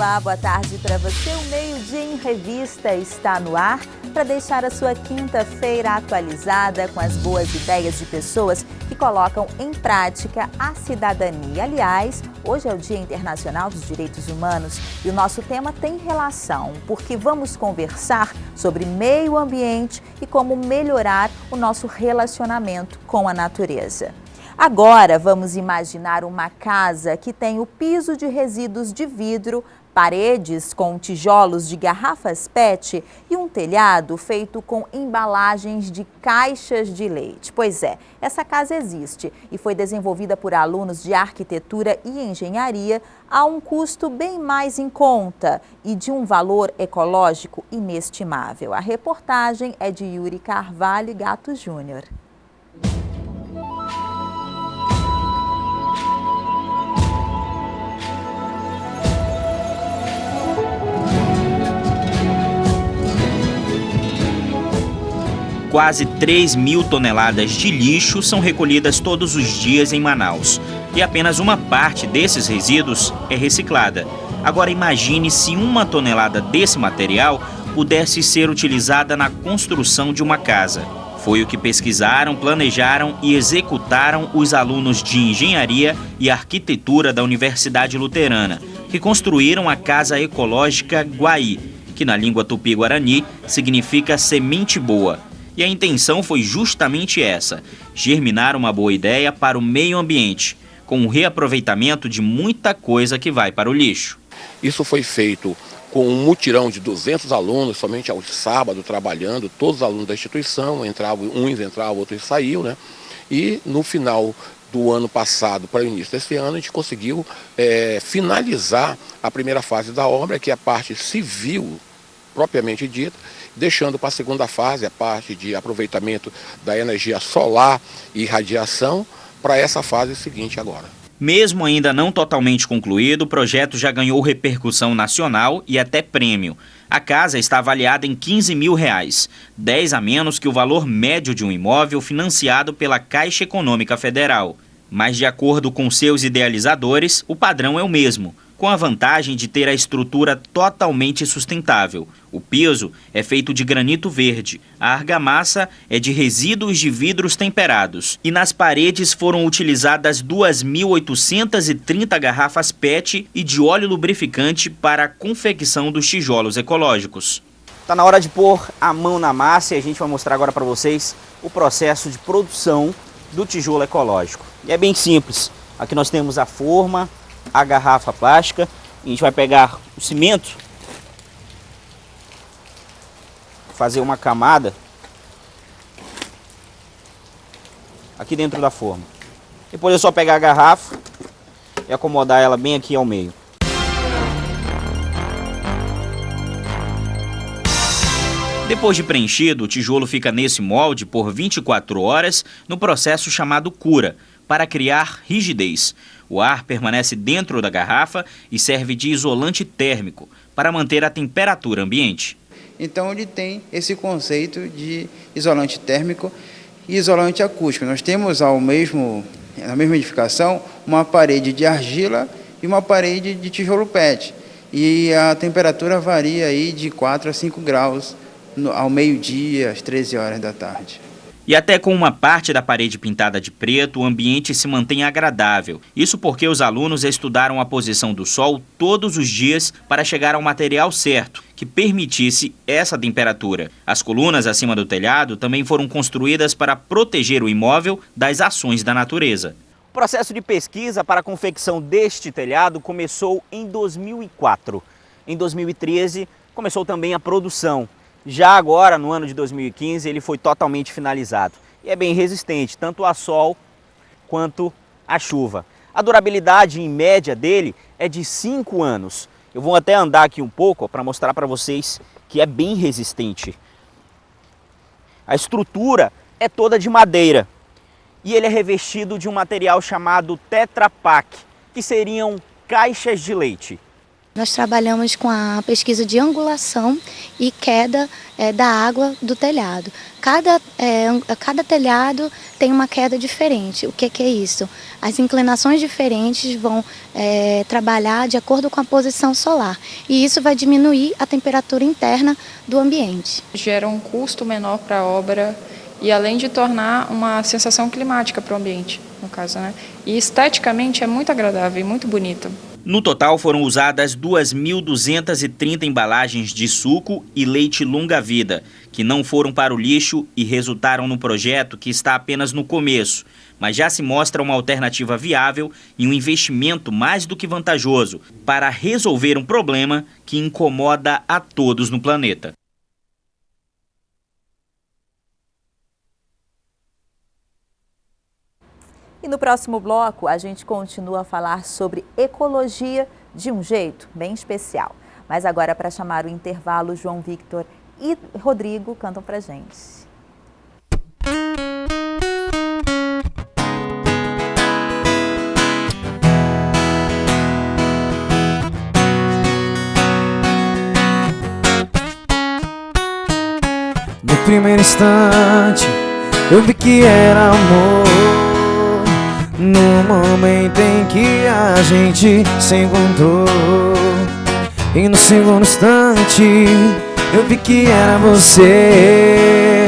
Olá, boa tarde para você. O Meio-Dia em Revista está no ar para deixar a sua quinta-feira atualizada com as boas ideias de pessoas que colocam em prática a cidadania. Aliás, hoje é o Dia Internacional dos Direitos Humanos e o nosso tema tem relação, porque vamos conversar sobre meio ambiente e como melhorar o nosso relacionamento com a natureza. Agora vamos imaginar uma casa que tem o piso de resíduos de vidro, paredes com tijolos de garrafas PET e um telhado feito com embalagens de caixas de leite. Pois é, essa casa existe e foi desenvolvida por alunos de arquitetura e engenharia a um custo bem mais em conta e de um valor ecológico inestimável. A reportagem é de Yuri Carvalho e Gato Júnior. Quase 3.000 toneladas de lixo são recolhidas todos os dias em Manaus. E apenas uma parte desses resíduos é reciclada. Agora imagine se 1 tonelada desse material pudesse ser utilizada na construção de uma casa. Foi o que pesquisaram, planejaram e executaram os alunos de Engenharia e Arquitetura da Universidade Luterana, que construíram a Casa Ecológica Guaí, que na língua tupi-guarani significa semente boa. E a intenção foi justamente essa, germinar uma boa ideia para o meio ambiente, com o reaproveitamento de muita coisa que vai para o lixo. Isso foi feito com um mutirão de 200 alunos, somente aos sábados, trabalhando, todos os alunos da instituição, uns entravam, outros saíam, né? E no final do ano passado para o início desse ano, a gente conseguiu finalizar a primeira fase da obra, que é a parte civil, propriamente dita, deixando para a segunda fase a parte de aproveitamento da energia solar e radiação para essa fase seguinte agora. Mesmo ainda não totalmente concluído, o projeto já ganhou repercussão nacional e até prêmio. A casa está avaliada em R$15 mil, 10 a menos que o valor médio de um imóvel financiado pela Caixa Econômica Federal. Mas, de acordo com seus idealizadores, o padrão é o mesmo, com a vantagem de ter a estrutura totalmente sustentável. O piso é feito de granito verde, a argamassa é de resíduos de vidros temperados e nas paredes foram utilizadas 2.830 garrafas PET e de óleo lubrificante para a confecção dos tijolos ecológicos. Está na hora de pôr a mão na massa e a gente vai mostrar agora para vocês o processo de produção do tijolo ecológico. E é bem simples, aqui nós temos a forma, a garrafa plástica, a gente vai pegar o cimento, fazer uma camada aqui dentro da forma. Depois é só pegar a garrafa e acomodar ela bem aqui ao meio. Depois de preenchido, o tijolo fica nesse molde por 24 horas no processo chamado cura, para criar rigidez. O ar permanece dentro da garrafa e serve de isolante térmico para manter a temperatura ambiente. Então ele tem esse conceito de isolante térmico e isolante acústico. Nós temos na mesma edificação uma parede de argila e uma parede de tijolo PET. E a temperatura varia aí de 4 a 5 graus ao meio-dia, às 13 horas da tarde. E até com uma parte da parede pintada de preto, o ambiente se mantém agradável. Isso porque os alunos estudaram a posição do sol todos os dias para chegar ao material certo, que permitisse essa temperatura. As colunas acima do telhado também foram construídas para proteger o imóvel das ações da natureza. O processo de pesquisa para a confecção deste telhado começou em 2004. Em 2013, começou também a produção. Já agora, no ano de 2015, ele foi totalmente finalizado. E é bem resistente, tanto a sol quanto a chuva. A durabilidade em média dele é de 5 anos. Eu vou até andar aqui um pouco para mostrar para vocês que é bem resistente. A estrutura é toda de madeira. E ele é revestido de um material chamado Tetra Pak, que seriam caixas de leite. Nós trabalhamos com a pesquisa de angulação e queda da água do telhado. Cada telhado tem uma queda diferente. O que é isso? As inclinações diferentes vão trabalhar de acordo com a posição solar. E isso vai diminuir a temperatura interna do ambiente. Gera um custo menor para a obra e além de tornar uma sensação climática para o ambiente, no caso, né? E esteticamente é muito agradável e muito bonito. No total foram usadas 2.230 embalagens de suco e leite longa-vida, que não foram para o lixo e resultaram no projeto que está apenas no começo, mas já se mostra uma alternativa viável e um investimento mais do que vantajoso para resolver um problema que incomoda a todos no planeta. E no próximo bloco, a gente continua a falar sobre ecologia de um jeito bem especial. Mas agora, para chamar o intervalo, João Victor e Rodrigo cantam pra gente. No primeiro instante, eu vi que era amor. No momento em que a gente se encontrou, e no segundo instante eu vi que era você.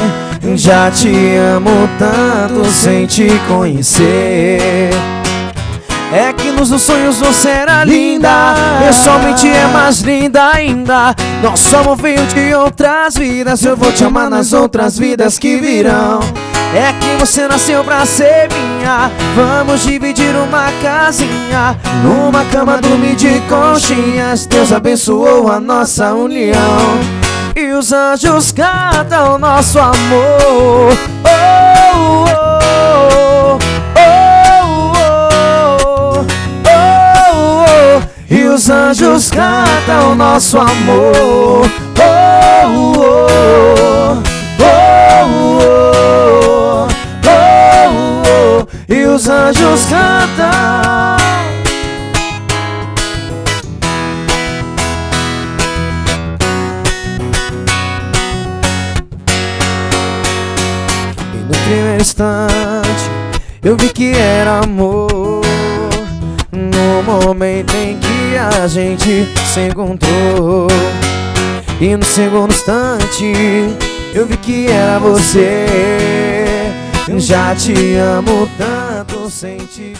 Já te amo tanto sem te conhecer. É que nos sonhos você era linda, pessoalmente é mais linda ainda. Nosso amor veio de outras vidas, eu vou te amar nas outras vidas que virão. É que você nasceu pra ser minha. Vamos dividir uma casinha, numa cama dormir de conchinhas. Deus abençoou a nossa união e os anjos cantam nosso amor. Oh, oh, oh, oh, oh, oh. E os anjos cantam nosso amor. Oh, oh, oh, oh. E os anjos cantam. E no primeiro instante eu vi que era amor. No momento em que a gente se encontrou, e no segundo instante eu vi que era você. Já te amo tanto sem te...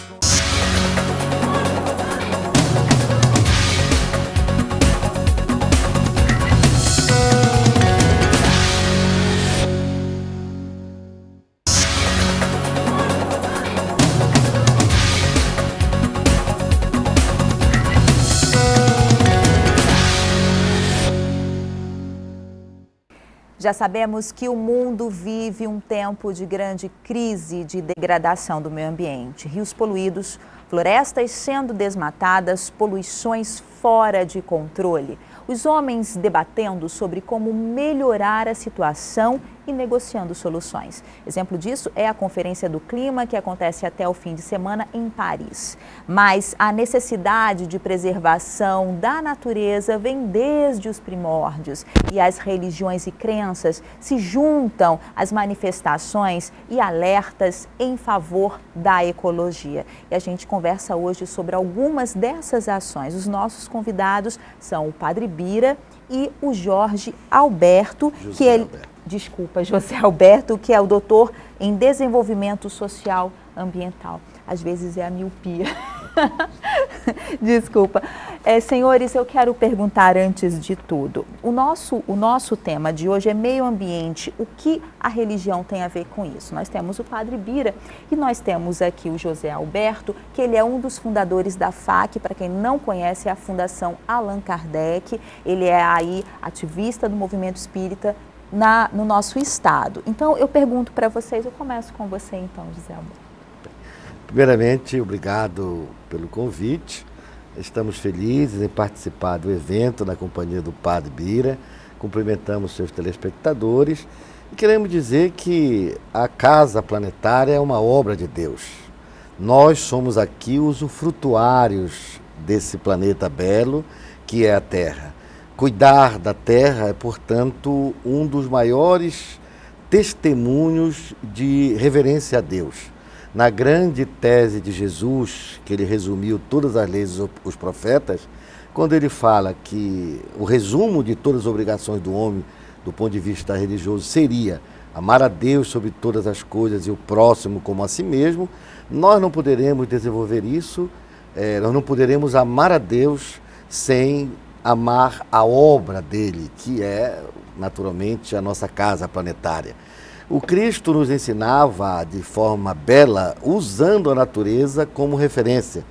Já sabemos que o mundo vive um tempo de grande crise de degradação do meio ambiente. Rios poluídos, florestas sendo desmatadas, poluições fora de controle. Os homens debatendo sobre como melhorar a situação e negociando soluções. Exemplo disso é a Conferência do Clima, que acontece até o fim de semana em Paris. Mas a necessidade de preservação da natureza vem desde os primórdios e as religiões e crenças se juntam às manifestações e alertas em favor da ecologia. E a gente conversa hoje sobre algumas dessas ações. Os nossos convidados são o Padre Bira e o Jorge Alberto, José Alberto, que é o doutor em desenvolvimento social ambiental. Às vezes é a miopia. Desculpa. Senhores, eu quero perguntar antes de tudo. O nosso tema de hoje é meio ambiente. O que a religião tem a ver com isso? Nós temos o Padre Bira e nós temos aqui o José Alberto, que ele é um dos fundadores da FAC. Para quem não conhece, é a Fundação Allan Kardec. Ele é aí ativista do movimento espírita no nosso estado. Então, eu pergunto para vocês, eu começo com você então, José Alberto. Primeiramente, obrigado pelo convite. Estamos felizes em participar do evento na companhia do Padre Bira. Cumprimentamos seus telespectadores e queremos dizer que a Casa Planetária é uma obra de Deus. Nós somos aqui usufrutuários desse planeta belo que é a terra. Cuidar da terra é, portanto, um dos maiores testemunhos de reverência a Deus. Na grande tese de Jesus, que ele resumiu todas as leis dos profetas, quando ele fala que o resumo de todas as obrigações do homem, do ponto de vista religioso, seria amar a Deus sobre todas as coisas e o próximo como a si mesmo, nós não poderemos desenvolver isso, nós não poderemos amar a Deus sem amar a obra dele, que é, naturalmente, a nossa casa planetária. O Cristo nos ensinava de forma bela, usando a natureza como referência,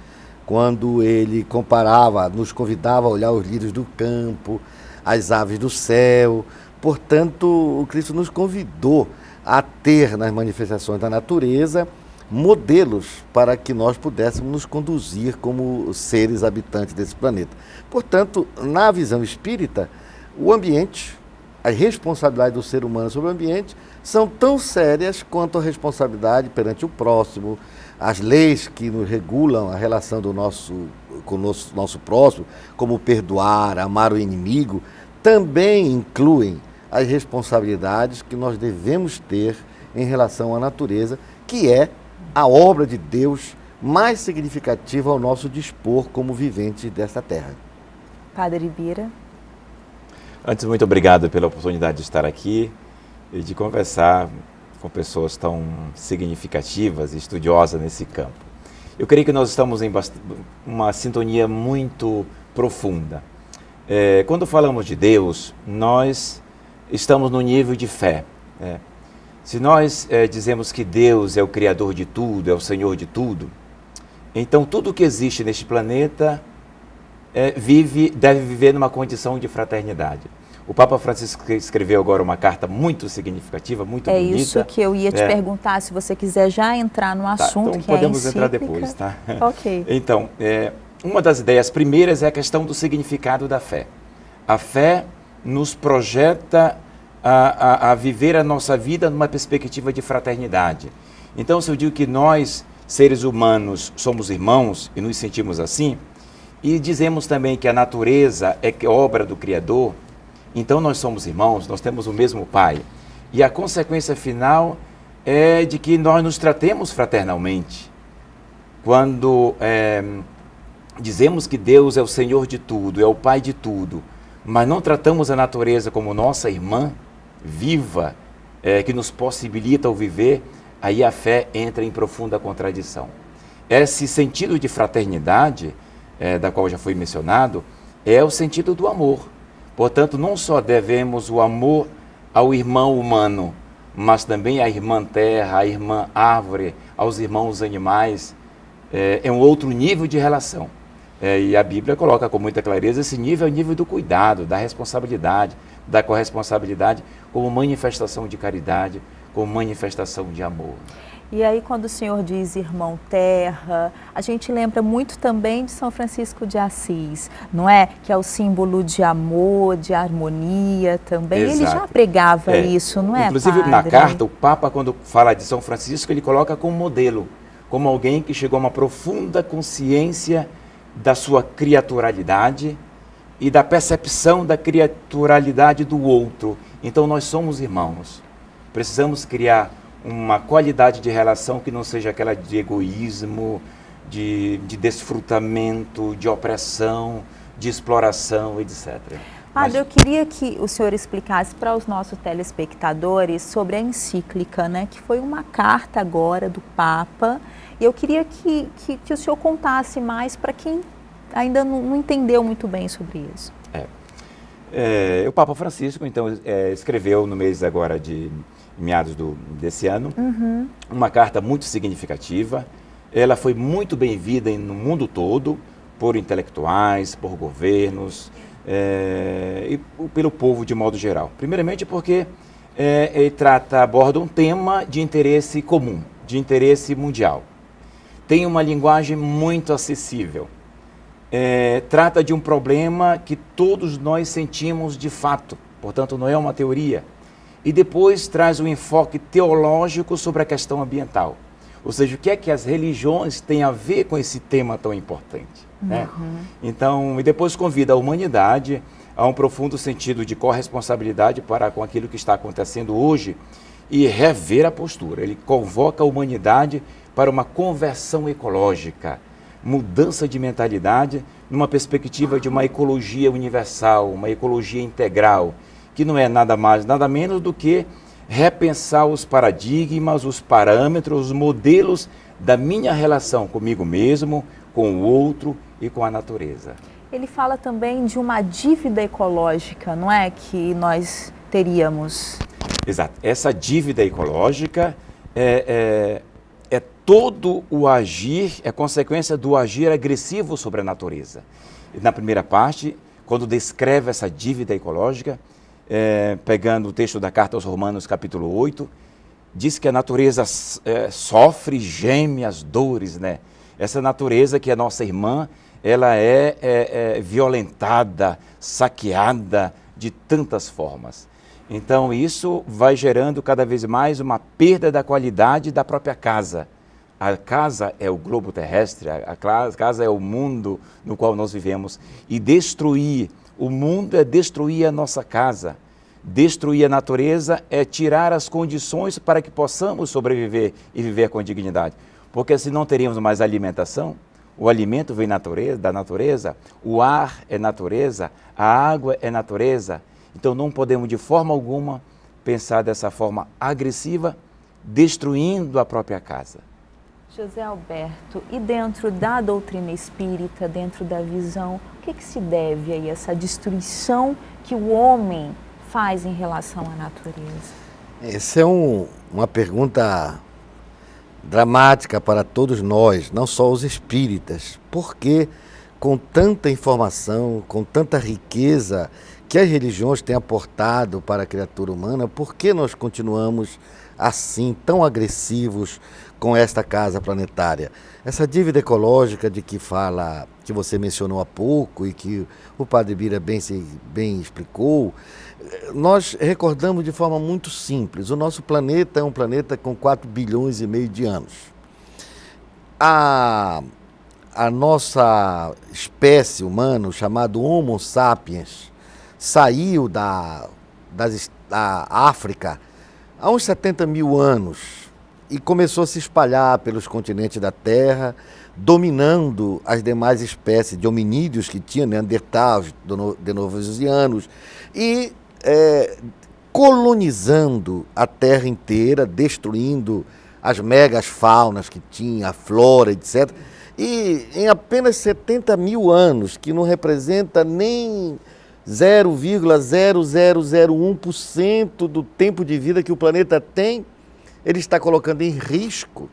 quando ele comparava, nos convidava a olhar os lírios do campo, as aves do céu. Portanto, o Cristo nos convidou a ter nas manifestações da natureza modelos para que nós pudéssemos nos conduzir como seres habitantes desse planeta. Portanto, na visão espírita, o ambiente, a responsabilidade do ser humano sobre o ambiente são tão sérias quanto a responsabilidade perante o próximo, as leis que nos regulam a relação com o nosso próximo, como perdoar, amar o inimigo, também incluem as responsabilidades que nós devemos ter em relação à natureza, que é a obra de Deus mais significativa ao nosso dispor como viventes desta terra. Padre Bira. Antes, muito obrigado pela oportunidade de estar aqui e de conversar com pessoas tão significativas e estudiosas nesse campo. Eu creio que nós estamos em uma sintonia muito profunda. Quando falamos de Deus, nós estamos no nível de fé. Se nós dizemos que Deus é o Criador de tudo, é o Senhor de tudo, então tudo que existe neste planeta deve viver numa condição de fraternidade. O Papa Francisco escreveu agora uma carta muito significativa, muito bonita. É isso que eu ia te perguntar, se você quiser já entrar no assunto, então que é a podemos encíclica. entrar depois, tá? Ok. Então, uma das ideias primeiras é a questão do significado da fé. A fé nos projeta a viver a nossa vida numa perspectiva de fraternidade. Então, se eu digo que nós, seres humanos, somos irmãos e nos sentimos assim, e dizemos também que a natureza é obra do Criador, então nós somos irmãos, nós temos o mesmo Pai. E a consequência final é de que nós nos tratemos fraternalmente. Quando dizemos que Deus é o Senhor de tudo, é o Pai de tudo, mas não tratamos a natureza como nossa irmã viva, que nos possibilita o viver, aí a fé entra em profunda contradição. Esse sentido de fraternidade, da qual já foi mencionado, é o sentido do amor. Portanto, não só devemos o amor ao irmão humano, mas também à irmã terra, à irmã árvore, aos irmãos animais. É um outro nível de relação. E a Bíblia coloca com muita clareza esse nível é o nível do cuidado, da responsabilidade, da corresponsabilidade, como manifestação de caridade, como manifestação de amor. E aí, quando o senhor diz irmão terra, a gente lembra muito também de São Francisco de Assis, não é? Que é o símbolo de amor, de harmonia também. Exato. Ele já pregava isso, não é, inclusive, padre? na carta, o Papa, quando fala de São Francisco, ele coloca como modelo, como alguém que chegou a uma profunda consciência da sua criaturalidade e da percepção da criaturalidade do outro. Então, nós somos irmãos. Precisamos criar uma qualidade de relação que não seja aquela de egoísmo, de desfrutamento, de opressão, de exploração, etc. Padre, eu queria que o senhor explicasse para os nossos telespectadores sobre a encíclica, né, que foi uma carta agora do Papa, e eu queria que o senhor contasse mais para quem ainda não entendeu muito bem sobre isso. O Papa Francisco, então, escreveu no mês agora de meados desse ano, uma carta muito significativa. Ela foi muito bem-vinda no mundo todo, por intelectuais, por governos e pelo povo de modo geral. Primeiramente porque ele aborda um tema de interesse comum, de interesse mundial. Tem uma linguagem muito acessível. Trata de um problema que todos nós sentimos de fato, portanto não é uma teoria. E depois traz um enfoque teológico sobre a questão ambiental. Ou seja, o que é que as religiões têm a ver com esse tema tão importante? Né? Então, e depois convida a humanidade a um profundo sentido de corresponsabilidade para com aquilo que está acontecendo hoje e rever a postura. Ele convoca a humanidade para uma conversão ecológica, mudança de mentalidade numa perspectiva de uma ecologia universal, uma ecologia integral, que não é nada mais, nada menos do que repensar os paradigmas, os parâmetros, os modelos da minha relação comigo mesmo, com o outro e com a natureza. Ele fala também de uma dívida ecológica, não é? Que nós teríamos. Exato. Essa dívida ecológica é todo o agir, é consequência do agir agressivo sobre a natureza. Na primeira parte, quando descreve essa dívida ecológica, pegando o texto da Carta aos Romanos, capítulo 8, diz que a natureza sofre, geme as dores, né? Essa natureza que é nossa irmã, ela é violentada, saqueada de tantas formas. Então isso vai gerando cada vez mais uma perda da qualidade da própria casa. A casa é o globo terrestre, a casa é o mundo no qual nós vivemos. E destruir o mundo é destruir a nossa casa. Destruir a natureza é tirar as condições para que possamos sobreviver e viver com dignidade. Porque se não teríamos mais alimentação, o alimento vem da natureza, o ar é natureza, a água é natureza. Então não podemos de forma alguma pensar dessa forma agressiva, destruindo a própria casa. José Alberto, e dentro da doutrina espírita, dentro da visão, o que se deve a essa destruição que o homem faz em relação à natureza? Essa é uma pergunta dramática para todos nós, não só os espíritas, porque com tanta informação, com tanta riqueza que as religiões têm aportado para a criatura humana, por que nós continuamos assim, tão agressivos com esta casa planetária? Essa dívida ecológica de que fala, que você mencionou há pouco e que o Padre Bira bem explicou, nós recordamos de forma muito simples. O nosso planeta é um planeta com 4,5 bilhões de anos. A nossa espécie humana, chamado Homo sapiens, saiu da África há uns 70 mil anos e começou a se espalhar pelos continentes da Terra, dominando as demais espécies de hominídeos que tinha, neandertais, denovosianos, e colonizando a Terra inteira, destruindo as megafaunas que tinha, a flora, etc. E em apenas 70 mil anos, que não representa nem 0,0001% do tempo de vida que o planeta tem, ele está colocando em risco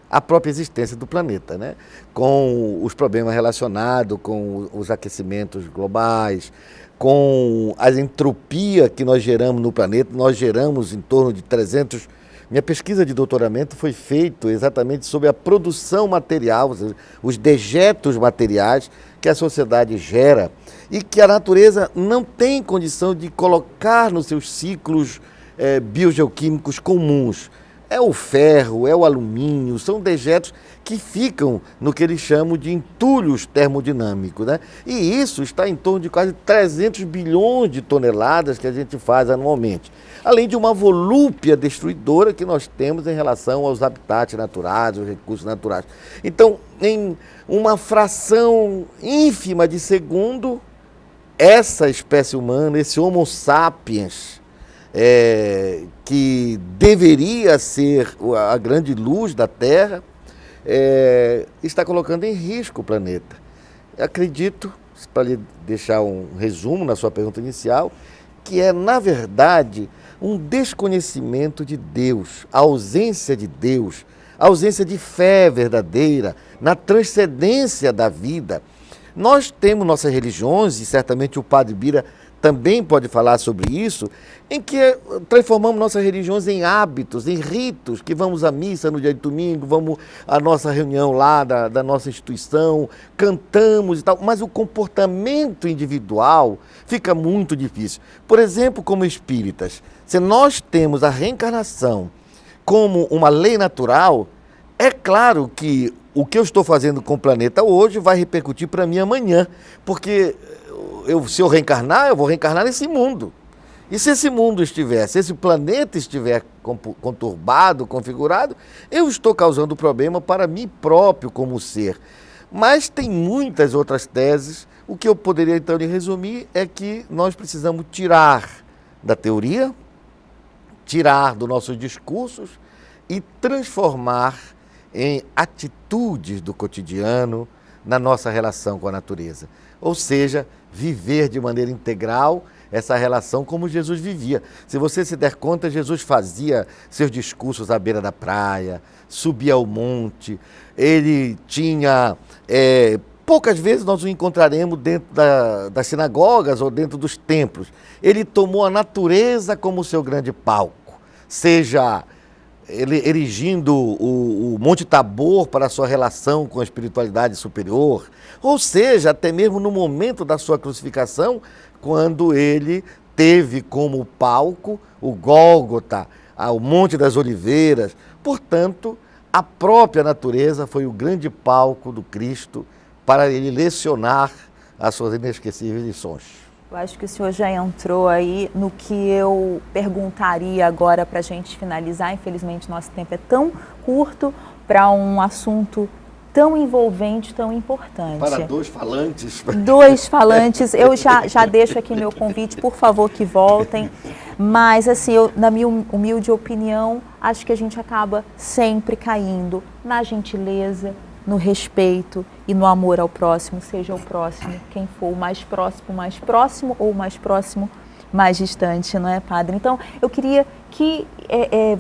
a própria existência do planeta, né? Com os problemas relacionados com os aquecimentos globais, com a entropia que nós geramos no planeta. Nós geramos em torno de 300... Minha pesquisa de doutoramento foi feita exatamente sobre a produção material, os dejetos materiais que a sociedade gera e que a natureza não tem condição de colocar nos seus ciclos biogeoquímicos comuns. É o ferro, é o alumínio, são dejetos que ficam no que eles chamam de entulhos termodinâmicos, né? E isso está em torno de quase 300 bilhões de toneladas que a gente faz anualmente. Além de uma volúpia destruidora que nós temos em relação aos habitats naturais, aos recursos naturais. Então, em uma fração ínfima de segundo, essa espécie humana, esse Homo sapiens, que deveria ser a grande luz da Terra, está colocando em risco o planeta. Acredito, para lhe deixar um resumo na sua pergunta inicial, que é, na verdade, um desconhecimento de Deus, a ausência de Deus, a ausência de fé verdadeira na transcendência da vida. Nós temos nossas religiões, e certamente o Padre Bira também pode falar sobre isso, em que transformamos nossas religiões em hábitos, em ritos, que vamos à missa no dia de domingo, vamos à nossa reunião lá da nossa instituição, cantamos e tal, mas o comportamento individual fica muito difícil. Por exemplo, como espíritas, se nós temos a reencarnação como uma lei natural, É claro que o que eu estou fazendo com o planeta hoje vai repercutir para mim amanhã, porque se eu reencarnar, eu vou reencarnar nesse mundo. E se esse mundo se esse planeta estiver conturbado, configurado, eu estou causando problema para mim próprio como ser. Mas tem muitas outras teses. O que eu poderia então lhe resumir é que nós precisamos tirar da teoria, tirar dos nossos discursos e transformar em atitudes do cotidiano na nossa relação com a natureza. Ou seja, viver de maneira integral essa relação como Jesus vivia. Se você se der conta, Jesus fazia seus discursos à beira da praia, subia ao monte, ele tinha... poucas vezes nós o encontraremos dentro das sinagogas ou dentro dos templos. Ele tomou a natureza como seu grande palco, seja ele erigindo o Monte Tabor para a sua relação com a espiritualidade superior, ou seja, até mesmo no momento da sua crucificação, quando ele teve como palco o Gólgota, o Monte das Oliveiras. Portanto, a própria natureza foi o grande palco do Cristo para ele lecionar as suas inesquecíveis lições. Eu acho que o senhor já entrou aí no que eu perguntaria agora para a gente finalizar. Infelizmente, nosso tempo é tão curto para um assunto tão envolvente, tão importante. Para dois falantes. Dois falantes. Eu já deixo aqui meu convite, por favor, que voltem. Mas, assim, na minha humilde opinião, acho que a gente acaba sempre caindo na gentileza, no respeito e no amor ao próximo, seja o próximo quem for, o mais próximo ou o mais próximo, mais distante, não é, padre? Então, eu queria que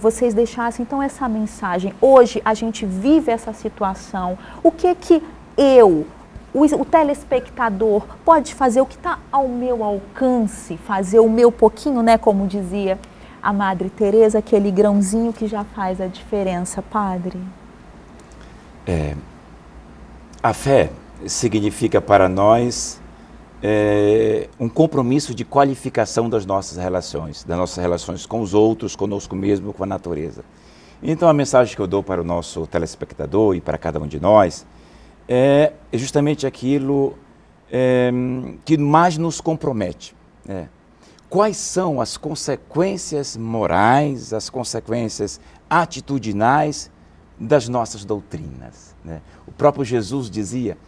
vocês deixassem, então, essa mensagem. Hoje, a gente vive essa situação. O que o telespectador pode fazer, o que está ao meu alcance, fazer o meu pouquinho, né, como dizia a Madre Teresa, aquele grãozinho que já faz a diferença, padre? A fé significa para nós um compromisso de qualificação das nossas relações com os outros, conosco mesmo, com a natureza. Então a mensagem que eu dou para o nosso telespectador e para cada um de nós é justamente aquilo que mais nos compromete. Quais são as consequências morais, as consequências atitudinais das nossas doutrinas, né? O próprio Jesus dizia,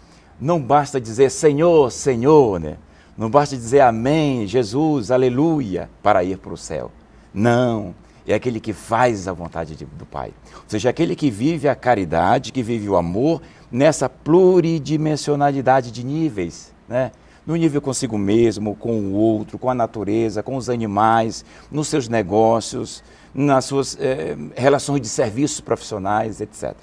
não basta dizer Senhor, Senhor, né? Não basta dizer amém, Jesus, aleluia, para ir para o céu. Não, é aquele que faz a vontade do Pai. Ou seja, aquele que vive a caridade, que vive o amor nessa pluridimensionalidade de níveis, né? No nível consigo mesmo, com o outro, com a natureza, com os animais, nos seus negócios, nas suas relações de serviços profissionais, etc.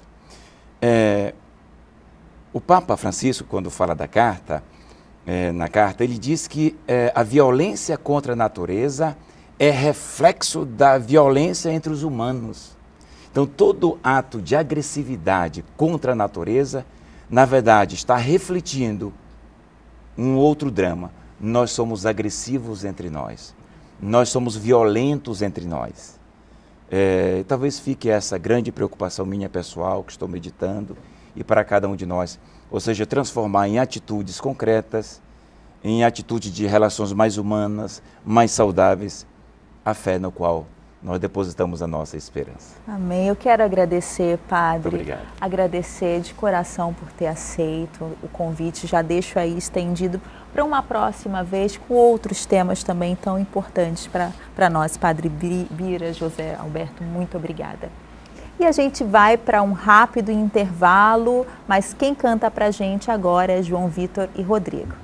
O Papa Francisco, quando fala da carta, na carta, ele diz que a violência contra a natureza é reflexo da violência entre os humanos. Então, todo ato de agressividade contra a natureza, na verdade, está refletindo um outro drama. Nós somos agressivos entre nós. Nós somos violentos entre nós. Talvez fique essa grande preocupação minha pessoal, que estou meditando, e para cada um de nós. Ou seja, transformar em atitudes concretas, em atitude de relações mais humanas, mais saudáveis, a fé no qual nós depositamos a nossa esperança. Amém. Eu quero agradecer, padre. Obrigado. Agradecer de coração por ter aceito o convite. Já deixo aí estendido para uma próxima vez, com outros temas também tão importantes para nós. Padre Bira, José Alberto, muito obrigada. E a gente vai para um rápido intervalo, mas quem canta para a gente agora é João Vitor e Rodrigo.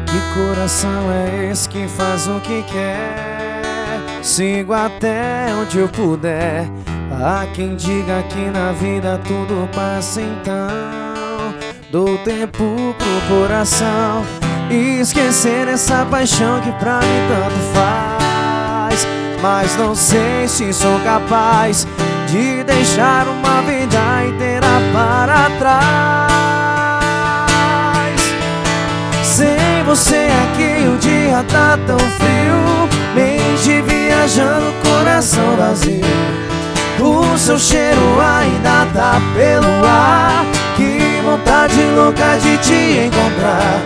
Que coração é esse que faz o que quer? Sigo até onde eu puder. Há quem diga que na vida tudo passa, então dou tempo pro coração e esquecer essa paixão que pra mim tanto faz. Mas não sei se sou capaz de deixar uma vida inteira para trás. Sem você aqui o dia tá tão frio, mente viajando, coração vazio. O seu cheiro ainda tá pelo ar, que vontade louca de te encontrar.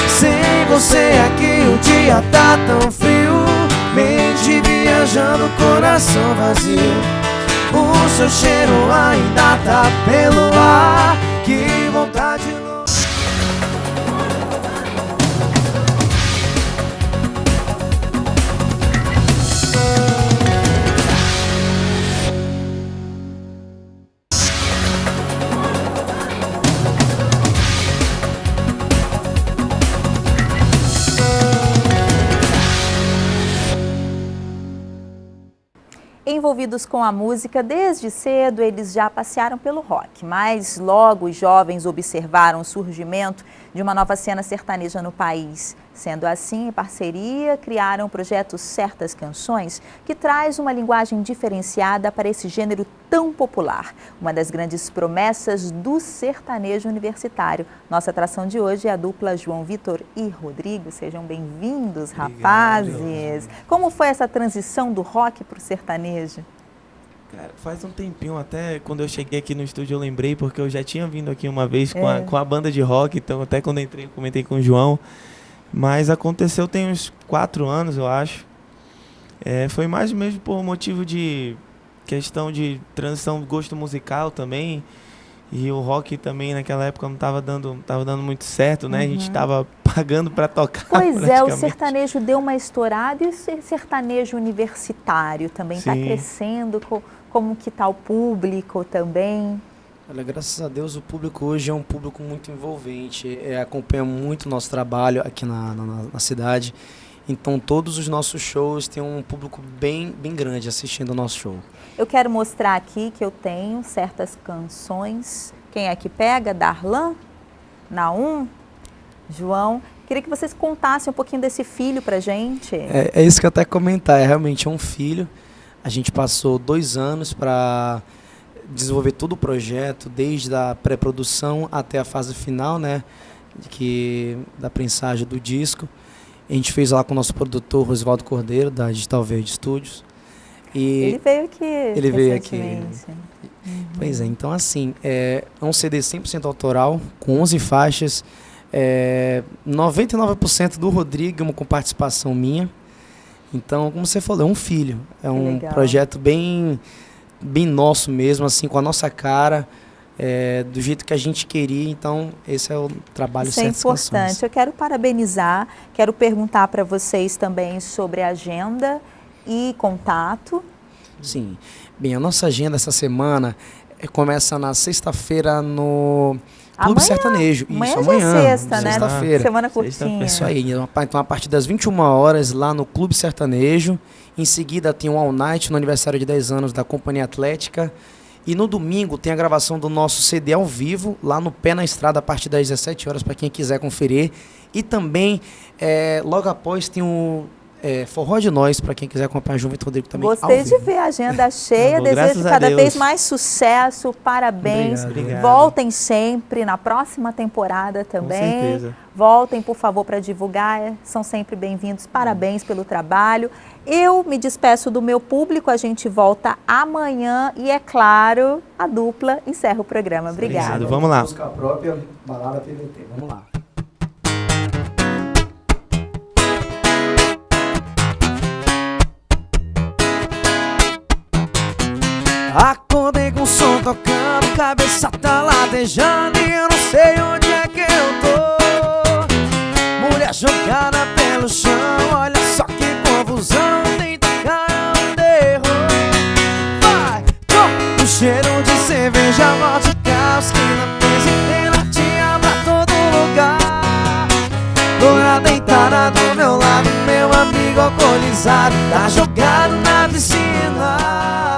Sem você aqui o dia tá tão frio, mente viajando, coração vazio. O seu cheiro ainda tá pelo ar, que vontade louca. Envolvidos com a música, desde cedo eles já passearam pelo rock, mas logo os jovens observaram o surgimento de uma nova cena sertaneja no país. Sendo assim, em parceria, criaram o projeto Certas Canções, que traz uma linguagem diferenciada para esse gênero tão popular. Uma das grandes promessas do sertanejo universitário. Nossa atração de hoje é a dupla João Vitor e Rodrigo. Sejam bem-vindos, rapazes. Como foi essa transição do rock para o sertanejo? Cara, faz um tempinho, até quando eu cheguei aqui no estúdio eu lembrei, porque eu já tinha vindo aqui uma vez com a banda de rock, então até quando entrei eu comentei com o João. Mas aconteceu tem uns 4 anos, eu acho. Foi mais mesmo por motivo de questão de transição do gosto musical também. E o rock também naquela época não estava dando muito certo, né? A gente estava pagando para tocar. Pois é, o sertanejo deu uma estourada e o sertanejo universitário também está crescendo. Como que está o público também? Olha, graças a Deus o público hoje é um público muito envolvente, acompanha muito o nosso trabalho aqui na cidade. Então todos os nossos shows têm um público bem grande assistindo o nosso show. Eu quero mostrar aqui que eu tenho certas canções. Quem é que pega? Darlan? Naum? João? Queria que vocês contassem um pouquinho desse filho pra gente. É isso que eu até comentar, realmente um filho. A gente passou 2 anos para desenvolver todo o projeto, desde a pré-produção até a fase final, né, da prensagem do disco. A gente fez lá com o nosso produtor, Rosvaldo Cordeiro, da Digital Verde Studios. E ele veio aqui. Pois é, então assim, é um CD 100% autoral, com 11 faixas, 99% do Rodrigo, com participação minha. Então, como você falou, é um filho, é um projeto bem nosso mesmo, assim, com a nossa cara, do jeito que a gente queria. Então, esse é o trabalho Certas Canções. Isso é importante. Eu quero parabenizar, quero perguntar para vocês também sobre a agenda e contato. Sim. Bem, a nossa agenda essa semana começa na sexta-feira no Clube Sertanejo. Isso, amanhã. É sexta, né? Sexta-feira. Semana curtinha. Isso aí. Então, a partir das 21 horas, lá no Clube Sertanejo. Em seguida, tem um All Night, no aniversário de 10 anos da Companhia Atlética. E no domingo, tem a gravação do nosso CD ao vivo, lá no Pé na Estrada, a partir das 17 horas, para quem quiser conferir. E também, logo após, tem o Forró de Nós, para quem quiser acompanhar João Vitor Rodrigo também. Gostei de ver a agenda cheia, desejo cada vez mais sucesso, parabéns. Obrigado. Voltem sempre na próxima temporada também. Com certeza. Voltem, por favor, para divulgar, são sempre bem-vindos. Parabéns pelo trabalho. Eu me despeço do meu público, a gente volta amanhã e, é claro, a dupla encerra o programa. Obrigada. Obrigado. Vamos lá. Música própria, Balada TVT. Vamos lá. Acordei com o som tocando, cabeça tá latejando e eu não sei onde é que eu tô. Mulher jogada pelo chão, olha só que confusão, tem cara um terror. Vai, o cheiro de cerveja, morte e caos que na mesa inteira tinha pra todo lugar. Dona deitada do meu lado, meu amigo alcoolizado, tá jogado na piscina.